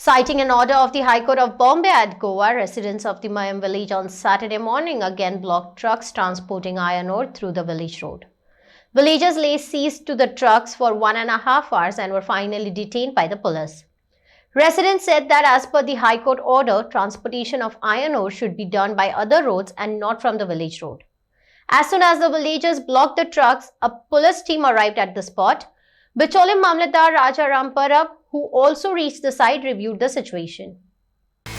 Citing an order of the High Court of Bombay at Goa, residents of the Mayam village on Saturday morning again blocked trucks transporting iron ore through the village road. Villagers lay siege to the trucks for 1.5 hours and were finally detained by the police. Residents said that as per the High Court order, transportation of iron ore should be done by other roads and not from the village road. As soon as the villagers blocked the trucks, a police team arrived at the spot. Bicholim Mamlatdar Raja Ramparab, who also reached the site, reviewed the situation.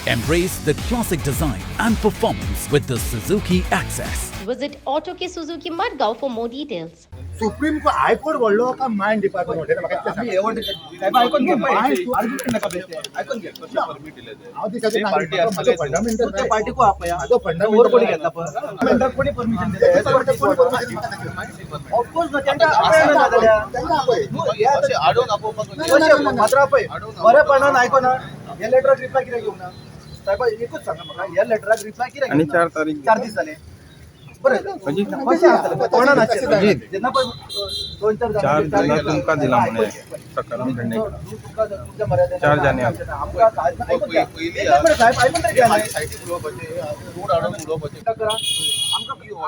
Embrace the classic design and performance with the Suzuki Access. Visit Auto Ke Suzuki Madgaon for more details. Supreme को high court बोललो का mine department आहे म्हाका ते सांग ऐकून घे argument नका बेसे ऐकून घे परमिट दिले ते हाव दिसाचे पार्टी असले फंडामेंटल त्या पार्टी को आपया हाजो फंडामेंटल कोणी घेतला पण कोणी परमिशन दिले याचा कोणी परमिशन ऑफ कोर्स ना त्यांना आपण झाल्या त्यांना आपण या असे आडून आपोप मात्र आपण बरेपणान ऐको ना या लेटर रिप्लाय किती घेऊ ना साहेब एकच सांगा मला या लेटरात रिप्लाय किती आणि 4 तारीख 4 दिवस झाले बरं म्हणजे कोणा नाचे ज्यांना पण 2-4 जण तुमका दिला म्हणे प्रकरण घडणे तुमच्या मर्यादा 4 जण आमका काय बरं साहेब ऐकून तरी घ्या साइट ग्रुप होते रोड आडो ग्रुप होते करा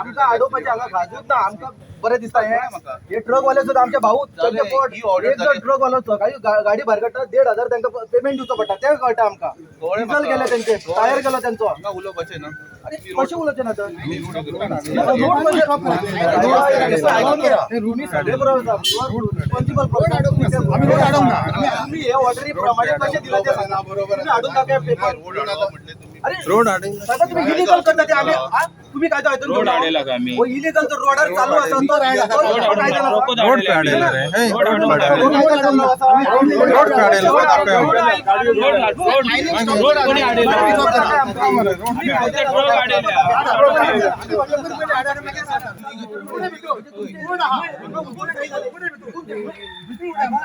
आमका आडो पाहिजे आगा खाजूत ना आमका बरे दिसता हे ट्रक वाले सुद्धा आमच्या भाऊ त्यांच्या पोट एक जर ट्रक वाला काही गाडी भरगटा 1,500 त्यांना पेमेंट दिवचो पडटा ते कळटा आमका डिझेल गेले त्यांचे टायर गेला त्यांचो आमका उलो बचे ना अरे कशे उलोचे ना तर रोड मध्ये रुनी साडे बरोबर रिस्पॉन्सिबल आम्ही रोड आडवू ना आम्ही हे ऑर्डरी प्रमाणे कसे दिले ते सांगा बरोबर तुम्ही आडून टाका पेपर रोड आडवा म्हटले तुम्ही अरे रोड आडे आता तुम्ही इलीगल करता ते आम्ही तुम्ही काय जायचं रोड आडेला का आम्ही ओ इलीगल तर रोडवर चालू असन तर रोड पे आडेला रे हे रोड पे आडेला रोड कोणी आडेला रोड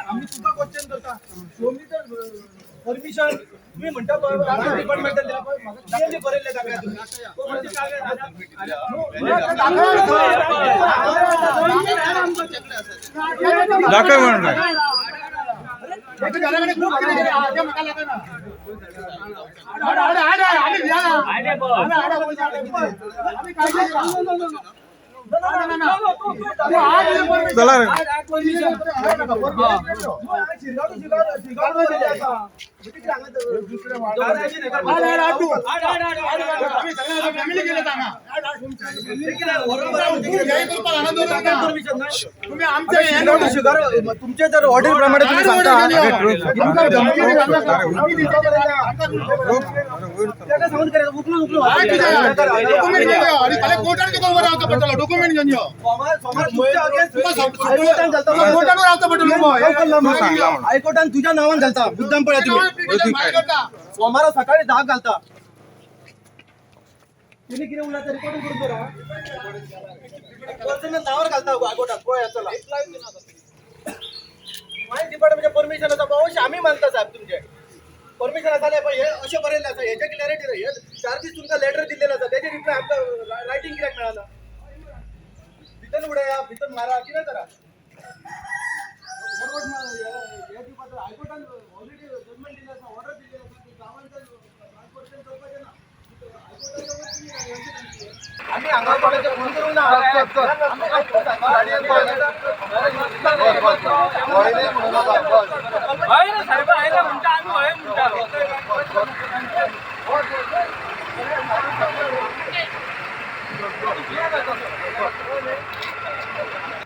आम्ही तुका क्वेश्चन करता सोमनी तर परमिशन तुम्ही म्हणता डिपार्टमेंटल दिला पण भरेले टाका तुम्ही दाखव म्हणताय तुमच्या जर ऑर्डर प्रमाणे तुम्ही सांगता डॉक्युमेंट घेऊन हायकोर्टान तुझ्या नावान घालता मुद्दाम पळा तुम्ही सोमारा सकाळी 10 घालता तुम्ही किती उलटा रिकॉर्डिंग करून जरा पर्सनल नावावर घालता हायकोर्टात पळा चला माहिती डिपार्टमेंटच्या परमिशन आता अवश्य आम्ही मानता साहेब तुमचे परमिशन असाले पण हे असे बरेले असा याच्या क्लॅरिटी हे 4 दिवस तुमका लेटर दिलेला असा त्याची रिप्लाय आमका रायटिंग कित्याक मिळाला भितन उडया भितन मारा किती करा हायकोर्टान ऑलरेडी जजमेंट दिला असा ऑर्डर दिलेला असा गावांचा ट्रान्सपोर्टेशन करपाचे ना आम्ही अंगावर फोन करू ना साहेब आहे ना म्हणता आम्ही म्हणता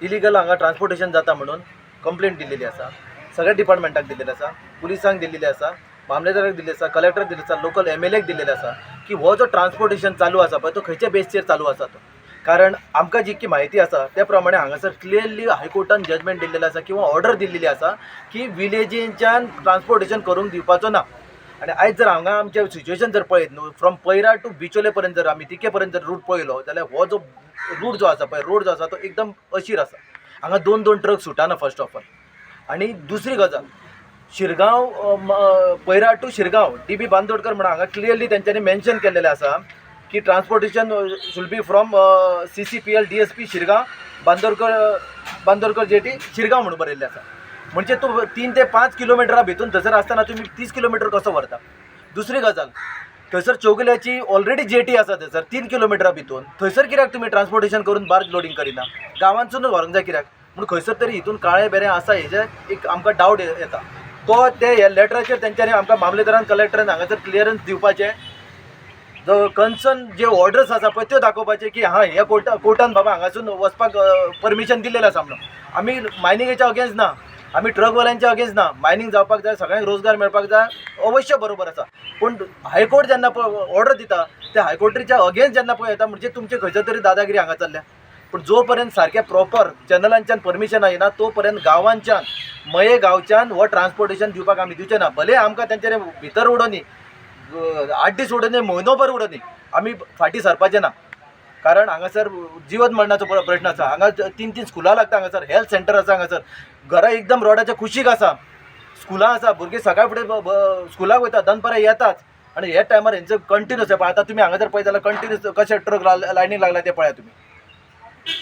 इलिगल हांगा ट्रान्सपोर्टेशन जाता म्हणून कंप्लेंट दिलेली आसा सगळ्या डिपार्टमेंटाक दिलेली आसा पुलिसांक दिलेली आसा मामलेदाराक दिल्ली आसा कलेक्टर दिल्ली आसा लोकल MLAक दिलेले आसा की हो जो ट्रान्सपोर्टेशन चालू आसा पळय तो खंयच्या बेसचेर चालू आसा तो कारण आमकां जी माहिती आसा त्या प्रमाणे हांगासर क्लियरली हायकोर्टान जजमेंट दिल्लेलें आसा किंवा ऑर्डर दिल्लेली आसा की विलेजींच्यान ट्रान्सपोर्टेशन करूंक दिवपाचो ना आणि आयज जर हांगा आमचें सिच्युएशन जर पळयत न्हू फ्रॉम पैरा टू बिचोले पर्यंत जर आमी तिके पर्यंत जर रूट पळयलो जाल्यार हो जो रूट जो आसा पळय रोड जो आसा तो एकदम अशीर आसा हांगा 2 ट्रक सुटाना फर्स्ट ऑफ ऑल आणि दुसरी गजाल Shirgaon para two Shirgaon DB Bandodkar म्हणून हांगा क्लियरली तेंच्यांनी मेन्शन केल्लेलें आसा की transportation should be from CCPL DSP Shirgaon Bandodkar jetty Shirgaon म्हणून बरयल्लें आसा म्हणजे तो 3 ते 5 किलोमिटरा भितून थंयसर आसतना तुम्ही 30 किलोमीटर कसो व्हरता. दुसरी गजाल, थंयसर चौगुल्याची ऑलरेडी जेटी आसा थंयसर 3 किलोमिटरा भितून, थंयसर कित्याक तुमी ट्रान्सपोर्टेशन करून बार्ज लोडिंग करिना, गांवांतसून व्हरोंक जाय कित्याक म्हणून खंयसर तरी हितून काळें बेरें आसा हेजे एक आमकां डावट येता. तो ते ह्या लेटराचेर तेंच्यांनी आमकां मामलेदारान कलेक्टरान हांगासर क्लियरन्स दिवपाचें, जो कन्सर्न जे ऑर्डर्स आसा पळय त्यो दाखोवपाचे की हां ह्या कोर्टान बाबा हांगासून वचपाक परमिशन दिलेलें आसा म्हणून. आमी मायनिंगेच्या अगेन्स्ट ना, आमी ट्रकवाल्यांच्या अगेन्स्ट ना. मायनिंग जावपाक जाय, सगळ्यांक रोजगार मेळपाक जाय, अवश्य बरोबर आसा. पूण हायकोर्ट जेन्ना ऑर्डर दिता त्या हायकोर्टीच्या अगेन्स्ट जेन्ना पळय येता म्हणजे तुमचे खंयच्या तरी दादागिरी हांगा चल्ल्या. पूण जो पर्यंत सारकें प्रॉपर चॅनलांच्यान परमिशन येना तो पर्यंत गांवांच्यान मये गांवच्यान हो ट्रान्सपोर्टेशन दिवपाक आमी दिवचें ना. भले आमकां तेंचे भितर उडोवनी, 8 दीस उडोवनी, म्हयनोभर उडोवनी, आमी फाटीं सरपाचें ना. कारण हांगासर जिवत मरणाचो प्रश्न आसा. हांगा 3 स्कुलां लागता, हांगासर हेल्थ सेंटर आसा, हांगासर घरां एकदम रोडाच्या कुशीक आसा, स्कुलां आसा, भुरगीं सकाळ फुडें स्कुलाक वयता, दनपारां येतात आनी हे टायमार हेंचो कंटिन्यूस आहे. आतां तुमी हांगासर पळयत जाल्यार कंटिन्यूस कशे ट्रक लायनीक लागला ते पळया तुमी.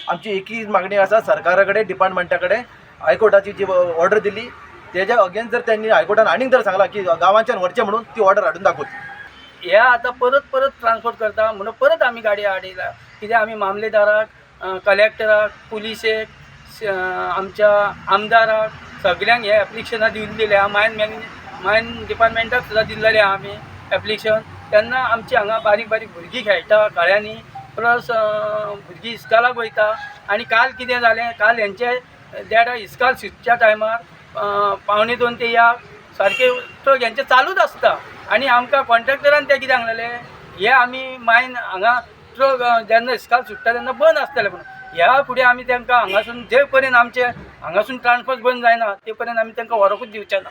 आमची एकच मागणी आसा सरकारा कडेन, डिपार्टमेंटा कडेन, हायकोर्टाची जी ऑर्डर दिली तेज्या अगेन्स्ट जर त्यांनी हायकोर्टान आनीक जर सांगला की गांवांच्यान व्हरचें म्हणून ती ऑर्डर हाडून दाखोवची. हे आता परत ट्रान्सपोर्ट करता म्हणून परत आमी गाडी हाडयला. कित्याक आमी मामलेदाराक, कलेक्टराक, पुलिसेक, आमच्या आमदाराक सगळ्यांक हे एप्लिकेशनां दिवन दिले. मायन डिपार्टमेंटाक सुद्दां दिल्लेलें आमी एप्लिकेशन. तेन्ना आमची हांगा बारीक भुरगीं खेळटा कळ्यांनी, प्लस भुरगीं इस्कॉलाक वयता. आनी काल कितें जालें, काल हेंचे देडा इस्कॉल शिकच्या टायमार 1:45 ते या सारके ट्रक हेंचे चालूच आसता. आनी आमकां कॉन्ट्रॅक्टरान ते कितें सांगलेलें, हे आमी मायन हांगा ट्रक जेन्ना इस्कॉल सुट्टा तेन्ना बंद आसतलें म्हणून. ह्या फुडें आमी तांकां हांगासून जे पर्यंत आमचे हांगासून ट्रान्सपोर्ट बंद जायना ते पर्यंत आमी तांकां व्हरोंकूच दिवचे ना.